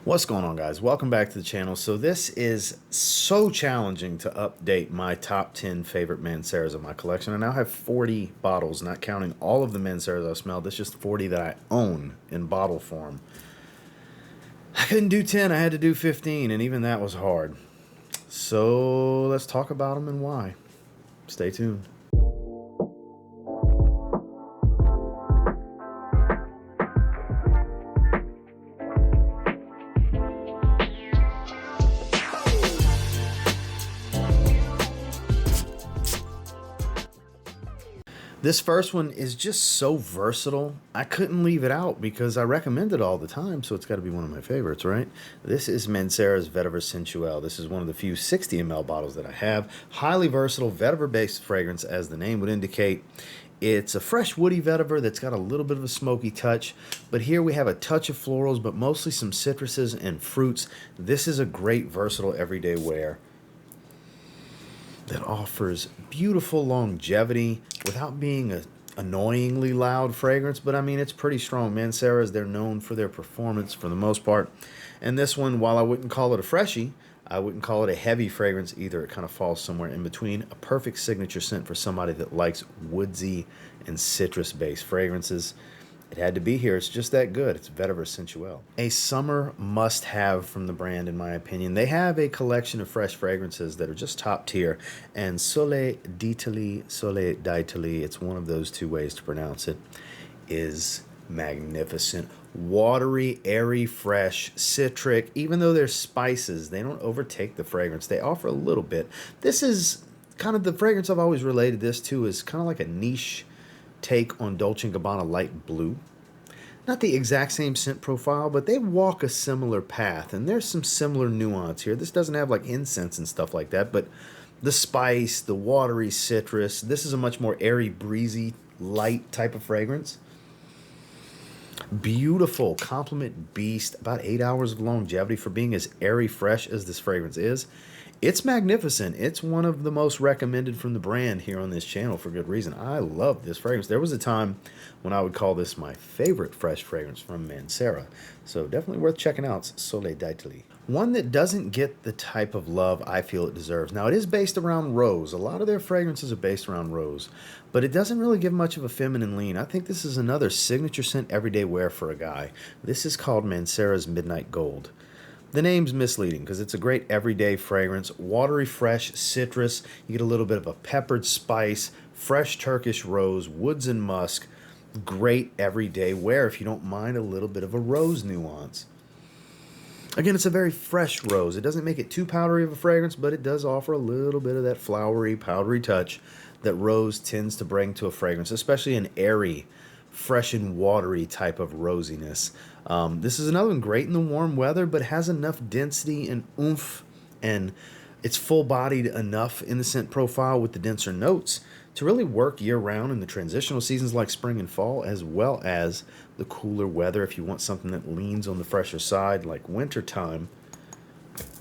What's going on, guys? Welcome back to the channel. So this is so challenging to update my top 10 favorite Manceras of my collection. I now have 40 bottles, not counting all of the Manceras I've smelled. That's just 40 that I own in bottle form. I couldn't do 10, I had to do 15, and even that was hard. So let's talk about them and why. Stay tuned. This first one is just so versatile. I couldn't leave it out because I recommend it all the time, so it's got to be one of my favorites, right? This is Mancera's Vetiver Sensuel. This is one of the few 60 ml bottles that I have. Highly versatile vetiver-based fragrance, as the name would indicate. It's a fresh woody vetiver that's got a little bit of a smoky touch, but here we have a touch of florals, but mostly some citruses and fruits. This is a great versatile everyday wear that offers beautiful longevity without being a annoyingly loud fragrance. But I mean, it's pretty strong. Mancera's, they're known for their performance for the most part. And this one, while I wouldn't call it a freshie, I wouldn't call it a heavy fragrance either. It kind of falls somewhere in between. A perfect signature scent for somebody that likes woodsy and citrus-based fragrances. It had to be here. It's just that good. It's Vetiver Sensuel. A summer must-have from the brand, in my opinion. They have a collection of fresh fragrances that are just top tier. And Soleil d'Italie, it's one of those two ways to pronounce it, is magnificent. Watery, airy, fresh, citric. Even though they're spices, they don't overtake the fragrance. They offer a little bit. This is kind of the fragrance I've always related this to, is kind of like a niche take on Dolce & Gabbana Light Blue. Not the exact same scent profile, but they walk a similar path, and there's some similar nuance here. This doesn't have like incense and stuff like that, but the spice, the watery citrus, this is a much more airy, breezy, light type of fragrance. Beautiful compliment beast, about 8 hours of longevity for being as airy fresh as this fragrance is. It's magnificent. It's one of the most recommended from the brand here on this channel for good reason. I love this fragrance. There was a time when I would call this my favorite fresh fragrance from Mancera. So definitely worth checking out, Soleil d'Italie. One that doesn't get the type of love I feel it deserves. Now, it is based around rose. A lot of their fragrances are based around rose, but it doesn't really give much of a feminine lean. I think this is another signature scent everyday wear for a guy. This is called Mancera's Midnight Gold. The name's misleading because it's a great everyday fragrance. Watery, fresh, citrus. You get a little bit of a peppered spice, fresh Turkish rose, woods and musk. Great everyday wear if you don't mind a little bit of a rose nuance. Again, it's a very fresh rose. It doesn't make it too powdery of a fragrance, but it does offer a little bit of that flowery, powdery touch that rose tends to bring to a fragrance, especially an airy, fresh and watery type of rosiness. This is another one great in the warm weather, but has enough density and oomph, and it's full-bodied enough in the scent profile with the denser notes to really work year-round in the transitional seasons like spring and fall, as well as the cooler weather if you want something that leans on the fresher side like winter time.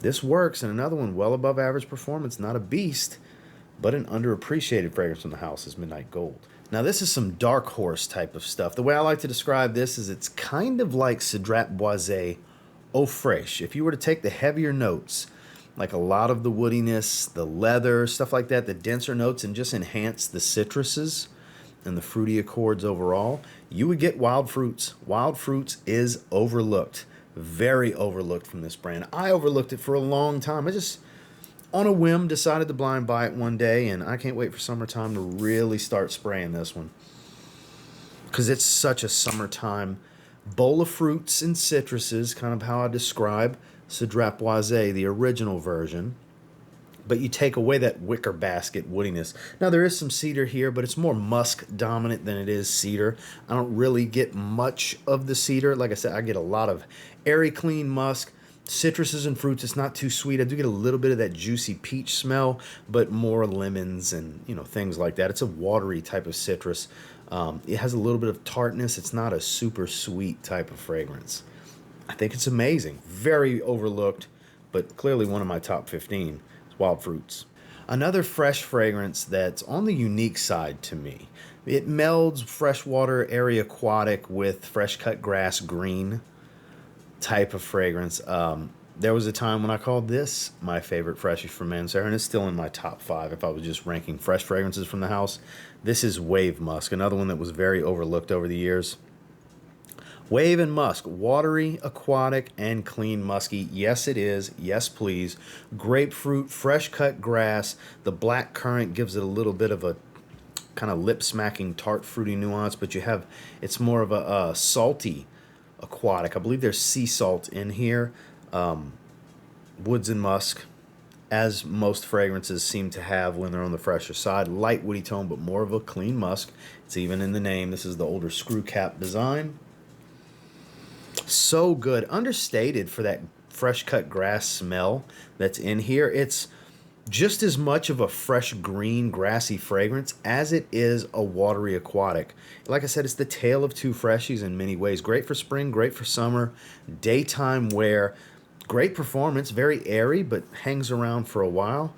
This works. And another one, well above average performance, not a beast, but an underappreciated fragrance from the house is Midnight Gold. Now, this is some dark horse type of stuff. The way I like to describe this is it's kind of like Cedrat Boise Eau Fraiche. If you were to take the heavier notes, like a lot of the woodiness, the leather, stuff like that, the denser notes, and just enhance the citruses and the fruity accords overall, you would get wild fruits. Wild fruits is overlooked. Very overlooked from this brand. I overlooked it for a long time. I just, on a whim, decided to blind buy it one day, and I can't wait for summertime to really start spraying this one, because it's such a summertime bowl of fruits and citruses, kind of how I describe Cedrat Boise, the original version, but you take away that wicker basket woodiness. Now, there is some cedar here, but it's more musk dominant than it is cedar. I don't really get much of the cedar. Like I said, I get a lot of airy, clean musk, citruses and fruits. It's not too sweet. I do get a little bit of that juicy peach smell, but more lemons and, you know, things like that. It's a watery type of citrus. It has a little bit of tartness. It's not a super sweet type of fragrance. I think it's amazing. Very overlooked, but clearly one of my top 15 is Wild Fruits. Another fresh fragrance that's on the unique side to me. It melds freshwater, airy aquatic with fresh cut grass green. type of fragrance. There was a time when I called this my favorite freshie from Mancera, and it's still in my top 5 if I was just ranking fresh fragrances from the house. This is Wave Musk, another one that was very overlooked over the years. Wave and Musk, watery, aquatic, and clean musky. Yes, it is. Yes, please. Grapefruit, fresh cut grass. The black currant gives it a little bit of a kind of lip smacking tart fruity nuance, but it's more of a salty aquatic. I believe there's sea salt in here. Woods and musk, as most fragrances seem to have when they're on the fresher side. Light woody tone, but more of a clean musk. It's even in the name. This is the older screw cap design. So good. Understated for that fresh cut grass smell that's in here. It's just as much of a fresh green grassy fragrance as it is a watery aquatic. Like I said, it's the tale of two freshies in many ways. Great for spring, great for summer, daytime wear, great performance, very airy, but hangs around for a while.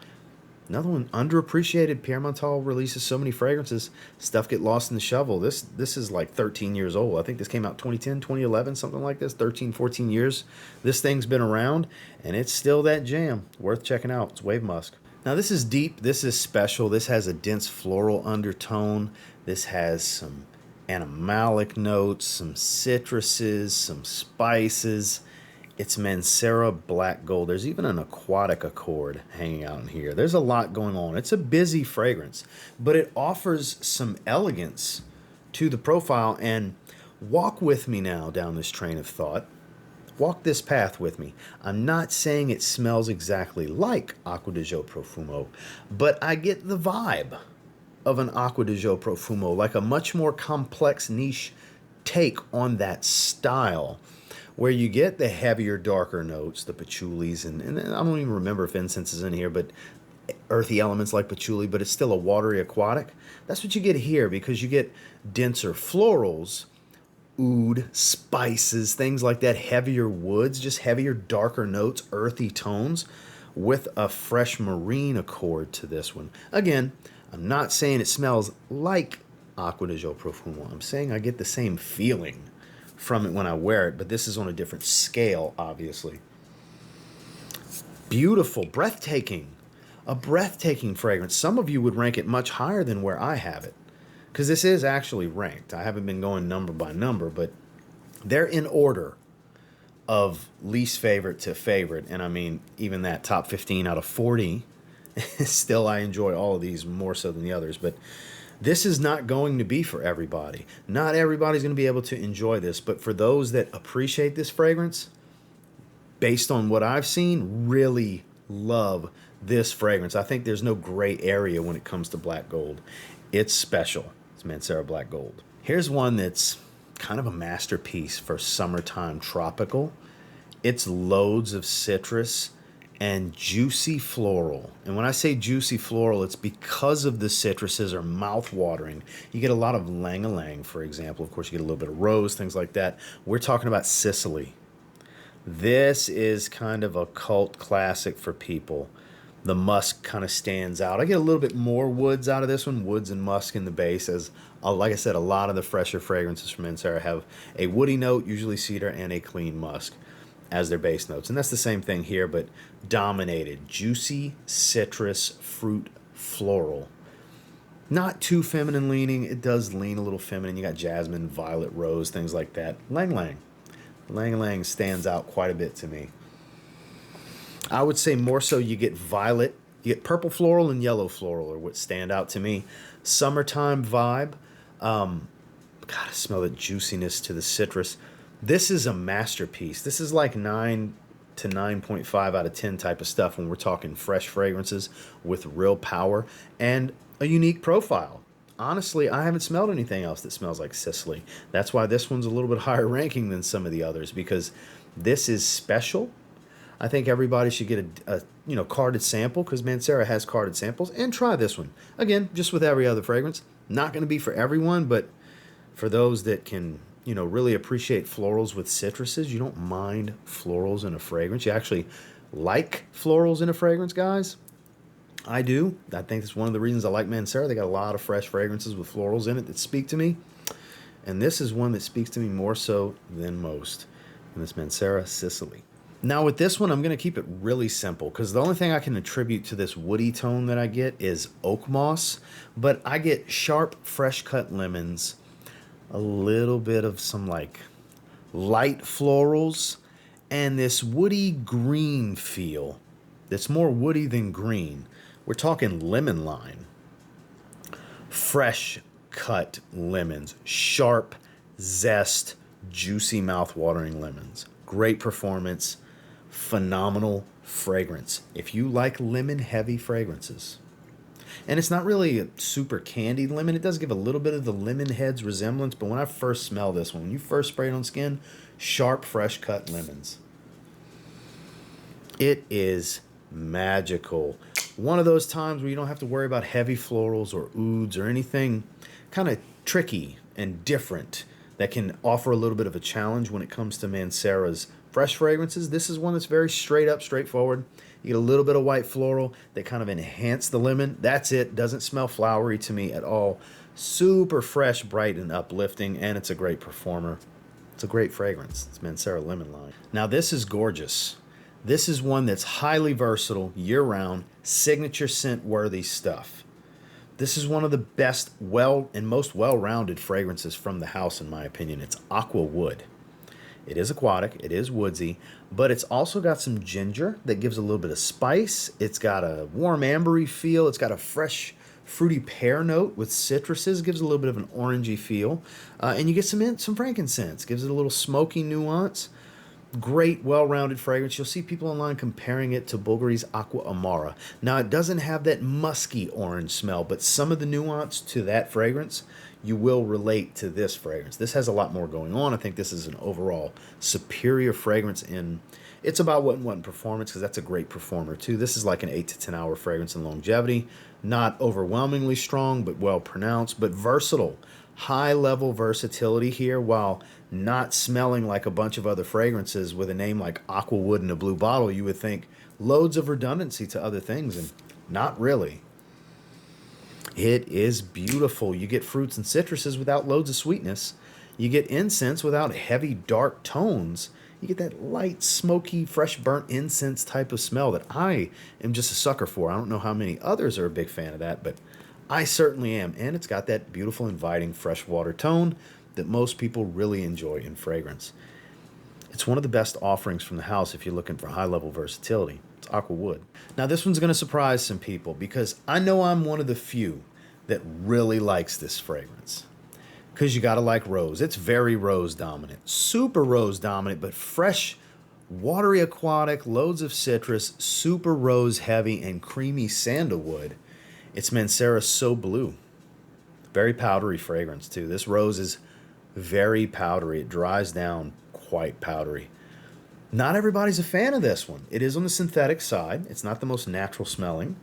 Another one, underappreciated. Pierre Montal releases so many fragrances. Stuff get lost in the shovel. This is like 13 years old. I think this came out 2010, 2011, something like this. 13, 14 years. This thing's been around, and it's still that jam. Worth checking out. It's Wave Musk. Now, this is deep. This is special. This has a dense floral undertone. This has some animalic notes, some citruses, some spices. It's Mancera Black Gold. There's even an aquatic accord hanging out in here. There's a lot going on. It's a busy fragrance, but it offers some elegance to the profile. And walk with me now down this train of thought. Walk this path with me. I'm not saying it smells exactly like Acqua di Gio Profumo, but I get the vibe of an Acqua di Gio Profumo, like a much more complex niche take on that style, where you get the heavier, darker notes, the patchoulis, and I don't even remember if incense is in here, but earthy elements like patchouli, but it's still a watery aquatic. That's what you get here, because you get denser florals, oud, spices, things like that, heavier woods, just heavier, darker notes, earthy tones, with a fresh marine accord to this one. Again, I'm not saying it smells like Acqua di Gio Profumo. I'm saying I get the same feeling from it when I wear it, but this is on a different scale, obviously. Beautiful, breathtaking. A breathtaking fragrance. Some of you would rank it much higher than where I have it, because this is actually ranked. I haven't been going number by number, but they're in order of least favorite to favorite. And I mean, even that top 15 out of 40, still I enjoy all of these more so than the others. But this is not going to be for everybody. Not everybody's going to be able to enjoy this. But for those that appreciate this fragrance, based on what I've seen, really love this fragrance. I think there's no gray area when it comes to black gold. It's special. It's Mancera Black Gold. Here's one that's kind of a masterpiece for summertime tropical. It's loads of citrus and juicy floral. And when I say juicy floral, it's because of the citruses are mouth-watering. You get a lot of lang-a-lang, for example. Of course, you get a little bit of rose, things like that. We're talking about Sicily. This is kind of a cult classic for people. The musk kind of stands out. I get a little bit more woods out of this one, woods and musk in the base, as like I said, a lot of the fresher fragrances from Mancera have a woody note, usually cedar, and a clean musk as their base notes. And that's the same thing here, but dominated. Juicy, citrus, fruit, floral. Not too feminine leaning. It does lean a little feminine. You got jasmine, violet, rose, things like that. Lang Lang. Lang Lang stands out quite a bit to me. I would say more so you get violet, you get purple floral and yellow floral are what stand out to me. Summertime vibe. Gotta smell the juiciness to the citrus. This is a masterpiece. This is like 9 to 9.5 out of 10 type of stuff when we're talking fresh fragrances with real power and a unique profile. Honestly, I haven't smelled anything else that smells like Sicily. That's why this one's a little bit higher ranking than some of the others, because this is special. I think everybody should get a carded sample, because Mancera has carded samples, and try this one. Again, just with every other fragrance. Not going to be for everyone, but for those that can, really appreciate florals with citruses, you don't mind florals in a fragrance. You actually like florals in a fragrance, guys. I do. I think that's one of the reasons I like Mancera. They got a lot of fresh fragrances with florals in it that speak to me. And this is one that speaks to me more so than most. And this Mancera Sicily. Now with this one, I'm going to keep it really simple because the only thing I can attribute to this woody tone that I get is oak moss, but I get sharp, fresh cut lemons, a little bit of some like light florals, and this woody green feel that's more woody than green. We're talking lemon lime. Fresh cut lemons, sharp, zest, juicy, mouth-watering lemons. Great performance, phenomenal fragrance. If you like lemon-heavy fragrances, and it's not really a super candied lemon, it does give a little bit of the lemon heads resemblance, but when I first smell this one, when you first spray it on skin, sharp, fresh cut lemons. It is magical. One of those times where you don't have to worry about heavy florals or ouds or anything kind of tricky and different that can offer a little bit of a challenge when it comes to Mancera's fresh fragrances. This is one that's very straight up, straightforward. You get a little bit of white floral that kind of enhance the lemon. That's it. Doesn't smell flowery to me at all. Super fresh, bright, and uplifting, and it's a great performer. It's a great fragrance. It's Mancera Lemon Lime. Now this is gorgeous. This is one that's highly versatile, year-round, signature scent-worthy stuff. This is one of the best, most well-rounded fragrances from the house, in my opinion. It's Aqua Wood. It is aquatic, it is woodsy, but it's also got some ginger that gives a little bit of spice. It's got a warm ambery feel. It's got a fresh, fruity pear note with citruses. Gives a little bit of an orangey feel. And you get some frankincense. Gives it a little smoky nuance. Great, well-rounded fragrance. You'll see people online comparing it to Bulgari's Aqua Amara. Now, it doesn't have that musky orange smell, but some of the nuance to that fragrance, you will relate to this fragrance. This has a lot more going on. I think this is an overall superior fragrance in, it's about what and what in performance, because that's a great performer too. This is like an 8 to 10 hour fragrance in longevity. Not overwhelmingly strong, but well pronounced, but versatile. High level versatility here while not smelling like a bunch of other fragrances with a name like Aqua Wood in a blue bottle. You would think loads of redundancy to other things, and not really. It is beautiful. You get fruits and citruses without loads of sweetness. You get incense without heavy, dark tones. You get that light, smoky, fresh burnt incense type of smell that I am just a sucker for. I don't know how many others are a big fan of that, but I certainly am. And it's got that beautiful, inviting freshwater tone that most people really enjoy in fragrance. It's one of the best offerings from the house if you're looking for high-level versatility. It's Aqua Wood. Now, this one's going to surprise some people because I know I'm one of the few that really likes this fragrance. Because you got to like rose. It's very rose dominant. Super rose dominant, but fresh, watery aquatic, loads of citrus, super rose heavy, and creamy sandalwood. It's Mancera So Blue. Very powdery fragrance too. This rose is very powdery. It dries down quite powdery. Not everybody's a fan of this one. It is on the synthetic side. It's not the most natural smelling.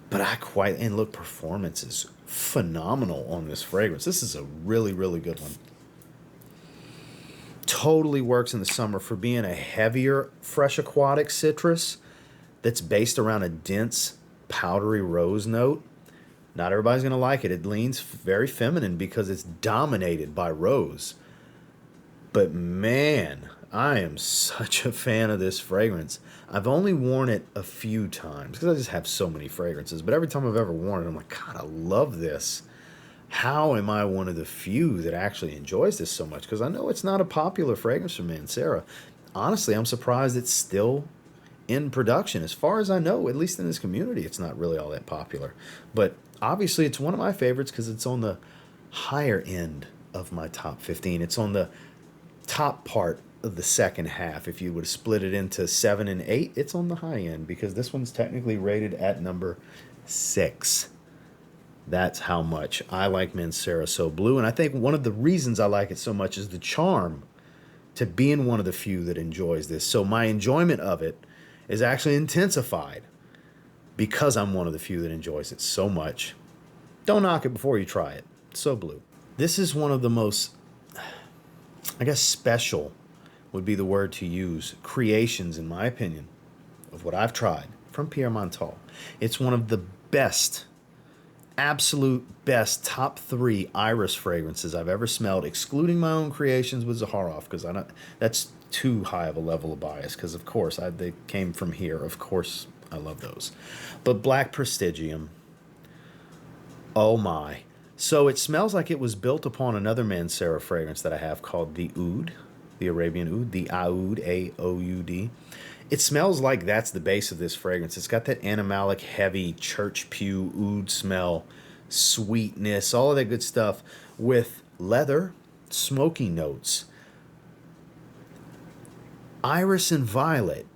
But and look, performance is phenomenal on this fragrance. This is a really, really good one. Totally works in the summer for being a heavier, fresh aquatic citrus that's based around a dense, powdery rose note. Not everybody's going to like it. It leans very feminine because it's dominated by rose. But man, I am such a fan of this fragrance. I've only worn it a few times because I just have so many fragrances. But every time I've ever worn it, I'm like, God, I love this. How am I one of the few that actually enjoys this so much? Because I know it's not a popular fragrance from Mancera. Honestly, I'm surprised it's still in production. As far as I know, at least in this community, it's not really all that popular. But obviously, it's one of my favorites because it's on the higher end of my top 15. It's on the top part of the second half. If you would split it into 7 and 8, it's on the high end because this one's technically rated at number 6. That's how much I like Mancera So Blue. And I think one of the reasons I like it so much is the charm to being one of the few that enjoys this. So my enjoyment of it is actually intensified because I'm one of the few that enjoys it so much. Don't knock it before you try it. So Blue. This is one of the most, I guess, special would be the word to use, creations, in my opinion, of what I've tried from Pierre Montal. It's one of the best absolute best top 3 iris fragrances I've ever smelled, excluding my own creations with Zaharoff, because I don't. That's too high of a level of bias. Because of course they came from here. Of course I love those, but Black Prestigium. Oh my! So it smells like it was built upon another Mancera fragrance that I have called the Oud, the Arabian Oud, the Aoud, Aoud. It smells like that's the base of this fragrance. It's got that animalic, heavy church pew oud smell, sweetness, all of that good stuff with leather, smoky notes, iris and violet.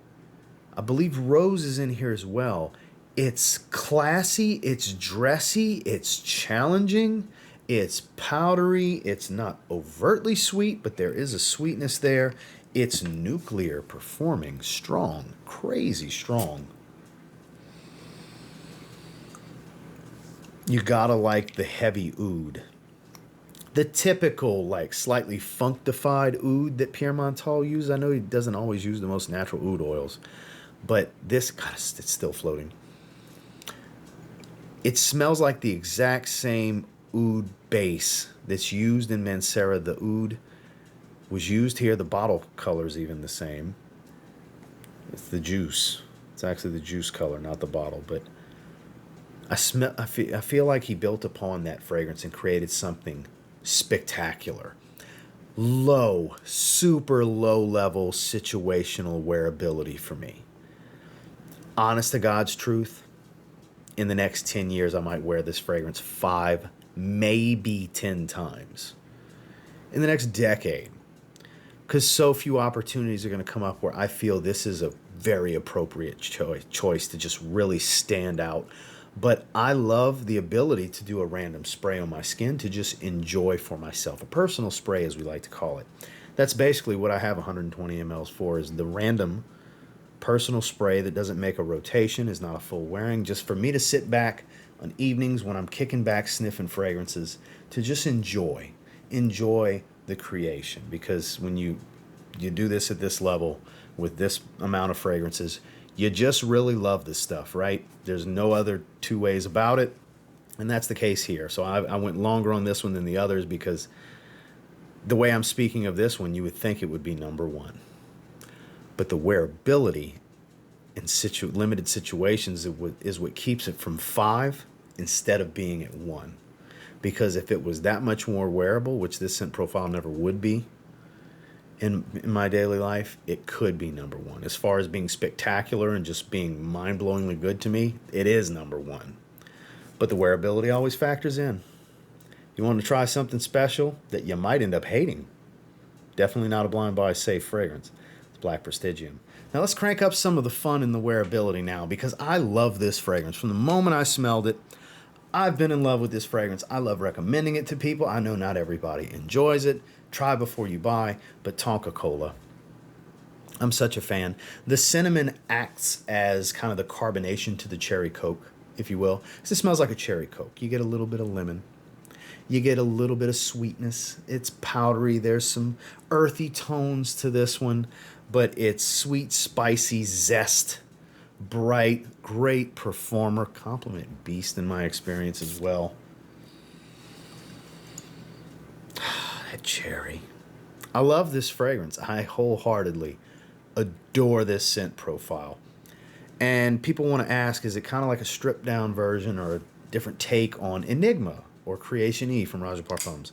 I believe rose is in here as well. It's classy, it's dressy, it's challenging, it's powdery, it's not overtly sweet, but there is a sweetness there. It's nuclear performing, strong, crazy strong. You gotta like the heavy oud. The typical, like, slightly functified oud that Pierre Montal uses. I know he doesn't always use the most natural oud oils, but this, God, it's still floating. It smells like the exact same oud base that's used in Mancera. The oud was used here. The bottle color's even the same. It's the juice. It's actually the juice color, not the bottle. But I feel like he built upon that fragrance and created something spectacular. Low, super low level situational wearability for me. Honest to God's truth, in the next 10 years, I might wear this fragrance 5, maybe 10 times. In the next decade. Because so few opportunities are going to come up where I feel this is a very appropriate choice to just really stand out. But I love the ability to do a random spray on my skin to just enjoy for myself. A personal spray, as we like to call it. That's basically what I have 120 mLs for, is the random personal spray that doesn't make a rotation, is not a full wearing, just for me to sit back on evenings when I'm kicking back sniffing fragrances to just enjoy the creation. Because when you do this at this level with this amount of fragrances, you just really love this stuff, right? There's no other two ways about it, and that's the case here. So I went longer on this one than the others because the way I'm speaking of this one, you would think it would be number 1. But the wearability in limited situations is what keeps it from 5 instead of being at 1. Because if it was that much more wearable, which this scent profile never would be in my daily life, it could be number 1. As far as being spectacular and just being mind-blowingly good to me, it is number 1. But the wearability always factors in. You want to try something special that you might end up hating. Definitely not a blind buy safe fragrance. It's Black Prestigium. Now let's crank up some of the fun in the wearability now, because I love this fragrance. From the moment I smelled it, I've been in love with this fragrance. I love recommending it to people. I know not everybody enjoys it. Try before you buy, but Tonka Cola. I'm such a fan. The cinnamon acts as kind of the carbonation to the cherry Coke, if you will. It smells like a cherry Coke. You get a little bit of lemon. You get a little bit of sweetness. It's powdery. There's some earthy tones to this one, but it's sweet, spicy zest. Bright, great performer. Compliment beast in my experience as well. That cherry. I love this fragrance. I wholeheartedly adore this scent profile. And people want to ask, is it kind of like a stripped down version or a different take on Enigma or Creation E from Roger Parfums?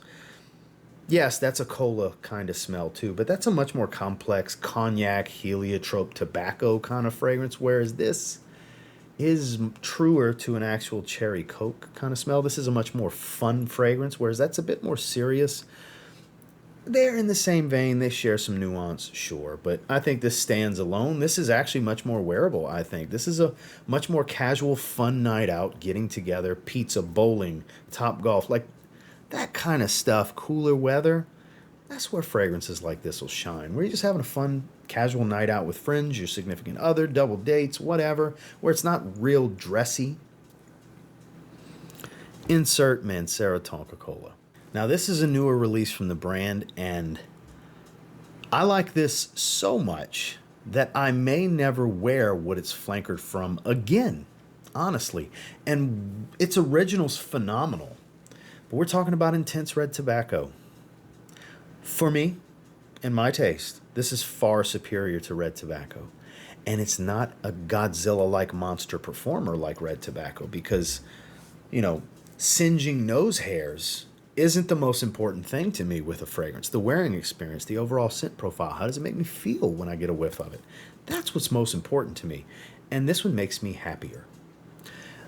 Yes, that's a cola kind of smell too, but that's a much more complex cognac, heliotrope, tobacco kind of fragrance, whereas this is truer to an actual cherry Coke kind of smell. This is a much more fun fragrance, whereas that's a bit more serious. They're in the same vein. They share some nuance, sure, but I think this stands alone. This is actually much more wearable, I think. This is a much more casual, fun night out, getting together, pizza, bowling, top golf, like that kind of stuff, cooler weather. That's where fragrances like this will shine, where you're just having a fun, casual night out with friends, your significant other, double dates, whatever, where it's not real dressy. Insert Mancera Tonka Cola. Now, this is a newer release from the brand, and I like this so much that I may never wear what it's flankered from again. honestly. And its original's phenomenal. But we're talking about intense red tobacco. For me, in my taste, this is far superior to red tobacco. And it's not a Godzilla like monster performer like red tobacco because, you know, singeing nose hairs isn't the most important thing to me with a fragrance. The wearing experience, the overall scent profile, how does it make me feel when I get a whiff of it? That's what's most important to me. And this one makes me happier.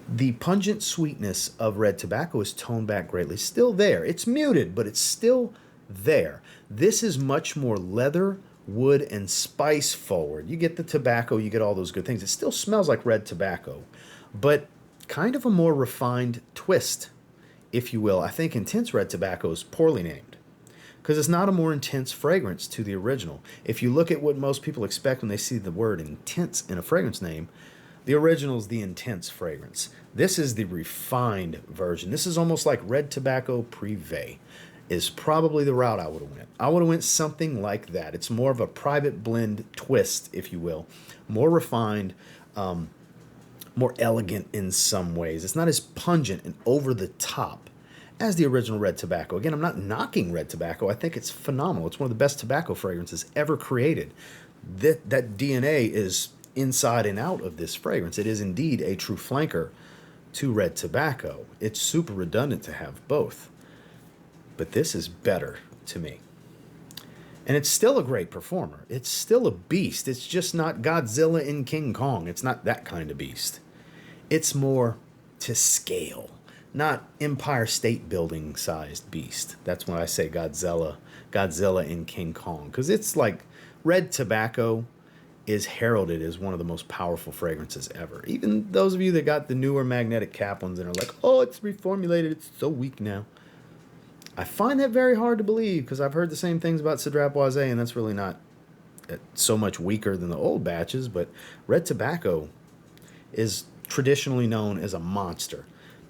The pungent sweetness of red tobacco is toned back greatly. Still there. It's muted, but it's still there. This is much more leather, wood, and spice forward. You get the tobacco, you get all those good things. It still smells like red tobacco, but kind of a more refined twist, if you will. I think intense red tobacco is poorly named because it's not a more intense fragrance to the original. If you look at what most people expect when they see the word intense in a fragrance name, the original is the intense fragrance. This is the refined version. This is almost like red tobacco privé is probably the route I would have went. I would have went something like that. It's more of a private blend twist, if you will. More refined, more elegant in some ways. It's not as pungent and over the top as the original red tobacco. Again, I'm not knocking red tobacco. I think it's phenomenal. It's one of the best tobacco fragrances ever created. That DNA is inside and out of this fragrance. It is indeed a true flanker to red tobacco. It's super redundant to have both. But this is better to me. And it's still a great performer. It's still a beast. It's just not Godzilla and King Kong. It's not that kind of beast. It's more to scale, not Empire State Building sized beast. That's when I say Godzilla and King Kong. Because it's like red tobacco is heralded as one of the most powerful fragrances ever. Even those of you that got the newer magnetic cap ones and are like, oh, it's reformulated, it's so weak now. I find that very hard to believe because I've heard the same things about Cedrat Boise, and that's really not so much weaker than the old batches, but red tobacco is traditionally known as a monster.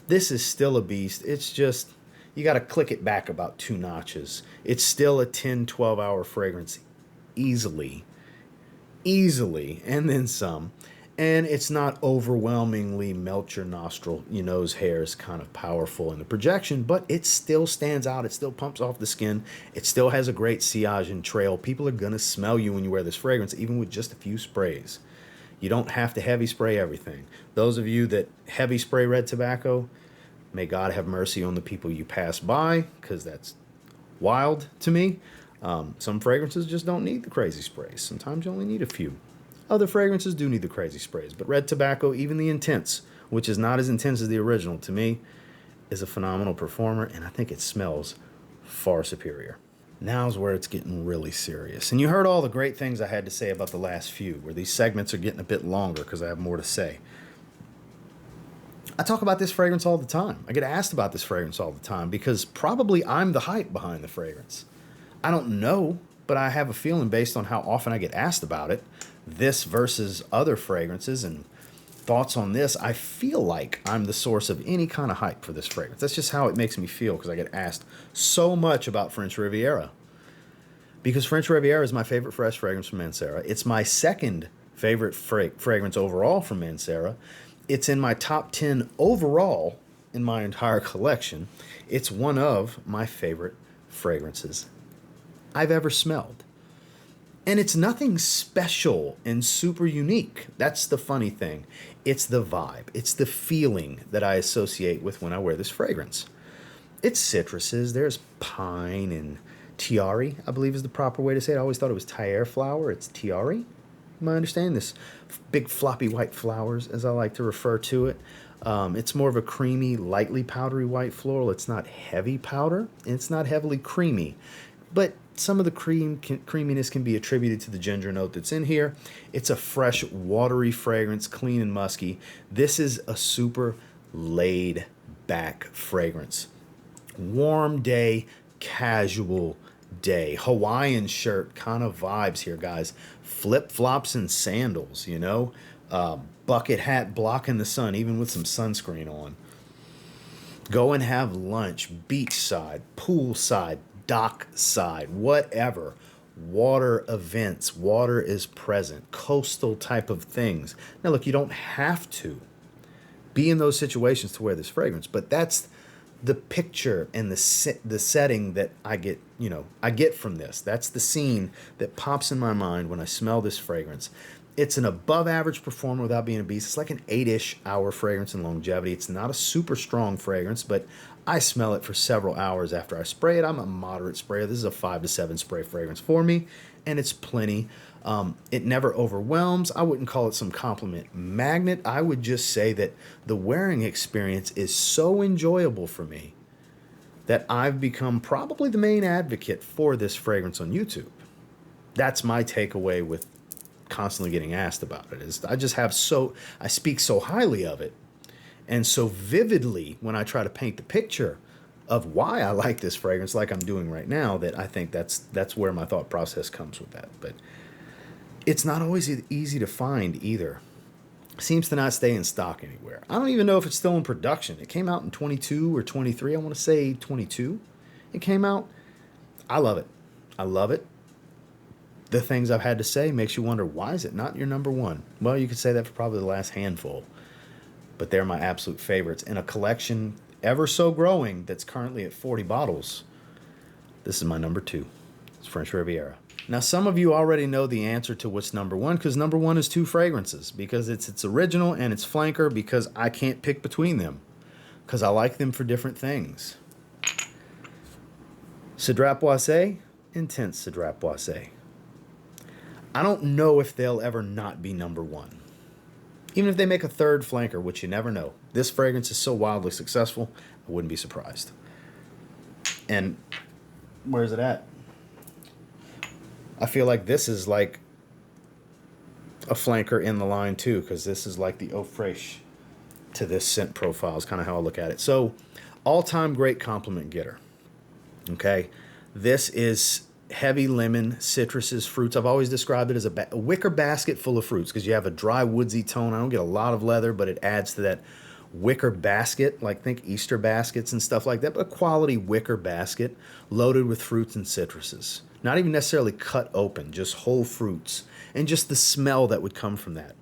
This is still a beast. It's just, you got to click it back about 2 notches. It's still a 10, 12-hour fragrance easily, and then some. And it's not overwhelmingly melt your nostril, your nose hairs kind of powerful in the projection, but it still stands out. It still pumps off the skin. It still has a great sillage and trail. People are going to smell you when you wear this fragrance, even with just a few sprays. You don't have to heavy spray everything. Those of you that heavy spray red tobacco, may God have mercy on the people you pass by, because that's wild to me. Some fragrances just don't need the crazy sprays. Sometimes you only need a few. Other fragrances do need the crazy sprays, but red tobacco, even the intense, which is not as intense as the original, to me, is a phenomenal performer, and I think it smells far superior. Now's where it's getting really serious. And you heard all the great things I had to say about the last few, where these segments are getting a bit longer because I have more to say. I talk about this fragrance all the time. I get asked about this fragrance all the time because probably I'm the hype behind the fragrance. I don't know, but I have a feeling based on how often I get asked about it, this versus other fragrances and thoughts on this, I feel like I'm the source of any kind of hype for this fragrance. That's just how it makes me feel because I get asked so much about French Riviera. Because French Riviera is my favorite fresh fragrance from Mancera. It's my second favorite fragrance overall from Mancera. It's in my top 10 overall in my entire collection. It's one of my favorite fragrances I've ever smelled. And it's nothing special and super unique. That's the funny thing. It's the vibe. It's the feeling that I associate with when I wear this fragrance. It's citruses. There's pine and tiare, I believe is the proper way to say it. I always thought it was tiare flower. It's tiare. My understanding, this big floppy white flowers, as I like to refer to it. It's more of a creamy, lightly powdery white floral. It's not heavy powder. It's not heavily creamy. But some of the creaminess can be attributed to the ginger note that's in here. It's a fresh, watery fragrance, clean and musky. This is a super laid back fragrance. Warm day, casual day. Hawaiian shirt kind of vibes here, guys. Flip-flops and sandals, you know. Bucket hat blocking the sun, even with some sunscreen on. Go and have lunch, beachside, poolside, dockside, whatever. Water events, water is present, coastal type of things. Now look, you don't have to be in those situations to wear this fragrance. But that's the picture and the setting that I get, I get from this. That's the scene that pops in my mind when I smell this fragrance. It's an above average performer without being a beast. It's like an 8-ish hour fragrance in longevity. It's not a super strong fragrance, but I smell it for several hours after I spray it. I'm a moderate sprayer. This is a 5 to 7 spray fragrance for me, and it's plenty. It never overwhelms. I wouldn't call it some compliment magnet. I would just say that the wearing experience is so enjoyable for me that I've become probably the main advocate for this fragrance on YouTube. That's my takeaway with constantly getting asked about it, is I speak so highly of it and so vividly when I try to paint the picture of why I like this fragrance like I'm doing right now, that I think that's where my thought process comes with that. But it's not always easy to find either. Seems to not stay in stock anywhere. I don't even know if it's still in production. It came out in 22 or 23. I want to say 22 it came out. I love it. I love it. The things I've had to say makes you wonder, why is it not your number one? Well, you could say that for probably the last handful, but they're my absolute favorites in a collection ever so growing that's currently at 40 bottles. This is my number 2. It's French Riviera. Now, some of you already know the answer to what's number 1, because number 1 is 2 fragrances, because it's its original and its flanker, because I can't pick between them, because I like them for different things. Cedrat Boise, Intense Cedrat Boise. I don't know if they'll ever not be number 1. Even if they make a third flanker, which you never know. This fragrance is so wildly successful, I wouldn't be surprised. And where's it at? I feel like this is like a flanker in the line too, because this is like the eau fraiche to this scent profile is kind of how I look at it. So, all-time great compliment getter. Okay? This is heavy lemon, citruses, fruits. I've always described it as a wicker basket full of fruits, because you have a dry woodsy tone. I don't get a lot of leather, but it adds to that wicker basket, like think Easter baskets and stuff like that, but a quality wicker basket loaded with fruits and citruses. Not even necessarily cut open, just whole fruits, and just the smell that would come from that.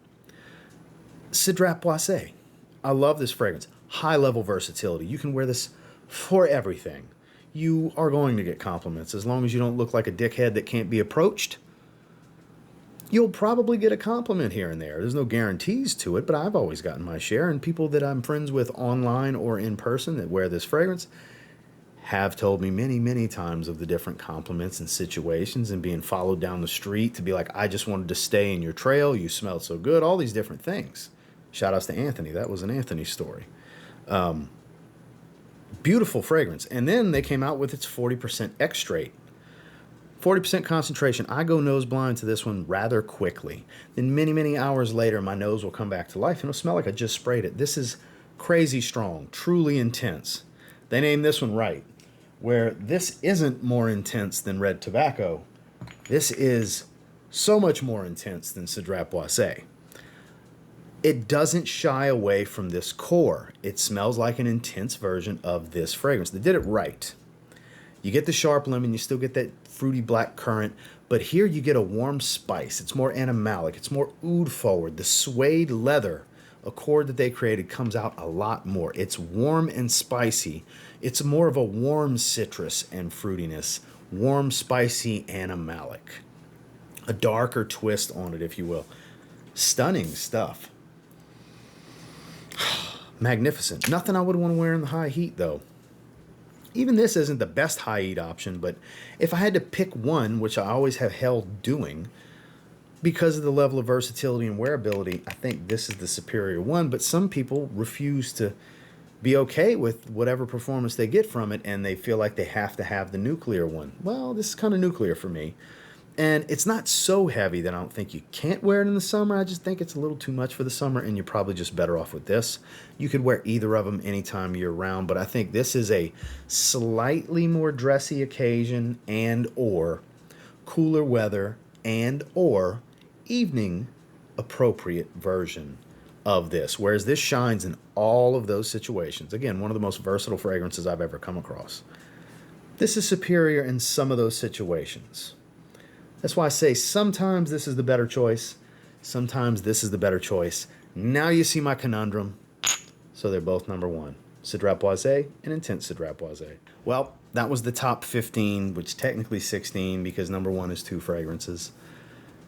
Cedrat Boise. I love this fragrance. High level versatility. You can wear this for everything. You are going to get compliments. As long as you don't look like a dickhead that can't be approached, you'll probably get a compliment here and there. There's no guarantees to it, but I've always gotten my share. And people that I'm friends with online or in person that wear this fragrance have told me many, many times of the different compliments and situations, and being followed down the street to be like, I just wanted to stay in your trail. You smelled so good. All these different things. Shout outs to Anthony. That was an Anthony story. Beautiful fragrance. And then they came out with its 40% extrait. 40% concentration. I go nose blind to this one rather quickly. Then many, many hours later, my nose will come back to life and it'll smell like I just sprayed it. This is crazy strong, truly intense. They named this one right, where this isn't more intense than red tobacco. This is so much more intense than Cedrat Boise. It doesn't shy away from this core. It smells like an intense version of this fragrance. They did it right. You get the sharp lemon, you still get that fruity black currant, but here you get a warm spice. It's more animalic, it's more oud forward. The suede leather accord that they created comes out a lot more. It's warm and spicy. It's more of a warm citrus and fruitiness. Warm, spicy, animalic. A darker twist on it, if you will. Stunning stuff. Magnificent. Nothing I would want to wear in the high heat, though. Even this isn't the best high heat option, but if I had to pick one, which I always have held doing, because of the level of versatility and wearability, I think this is the superior one. But some people refuse to be okay with whatever performance they get from it, and they feel like they have to have the nuclear one. Well, this is kind of nuclear for me. And it's not so heavy that I don't think you can't wear it in the summer. I just think it's a little too much for the summer, and you're probably just better off with this. You could wear either of them anytime year-round, but I think this is a slightly more dressy occasion and or cooler weather and or evening appropriate version of this, whereas this shines in all of those situations. Again, one of the most versatile fragrances I've ever come across. This is superior in some of those situations. That's why I say sometimes this is the better choice. Sometimes this is the better choice. Now you see my conundrum. So they're both number one. Cedrat Boise and Intense Cedrat Boise. Well, that was the top 15, which technically 16 because number one is 2 fragrances.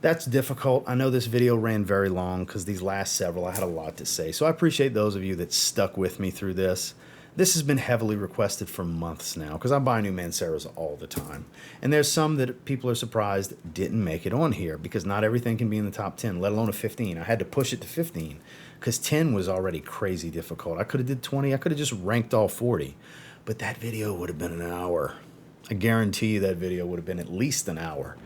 That's difficult. I know this video ran very long because these last several I had a lot to say. So I appreciate those of you that stuck with me through this. This has been heavily requested for months now because I buy new Manceras all the time. And there's some that people are surprised didn't make it on here because not everything can be in the top 10, let alone a 15. I had to push it to 15 because 10 was already crazy difficult. I could have did 20. I could have just ranked all 40. But that video would have been an hour. I guarantee you that video would have been at least an hour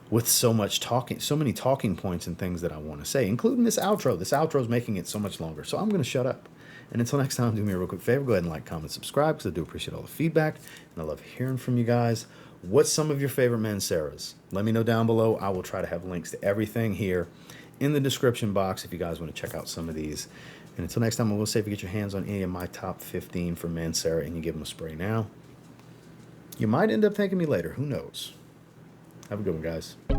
with so much talking, so many talking points and things that I want to say, including this outro. This outro is making it so much longer. So I'm going to shut up. And until next time, do me a real quick favor. Go ahead and like, comment, subscribe because I do appreciate all the feedback. And I love hearing from you guys. What's some of your favorite Manceras? Let me know down below. I will try to have links to everything here in the description box if you guys want to check out some of these. And until next time, I will say if you get your hands on any of my top 15 for Mancera and you give them a spray now, you might end up thanking me later. Who knows? Have a good one, guys.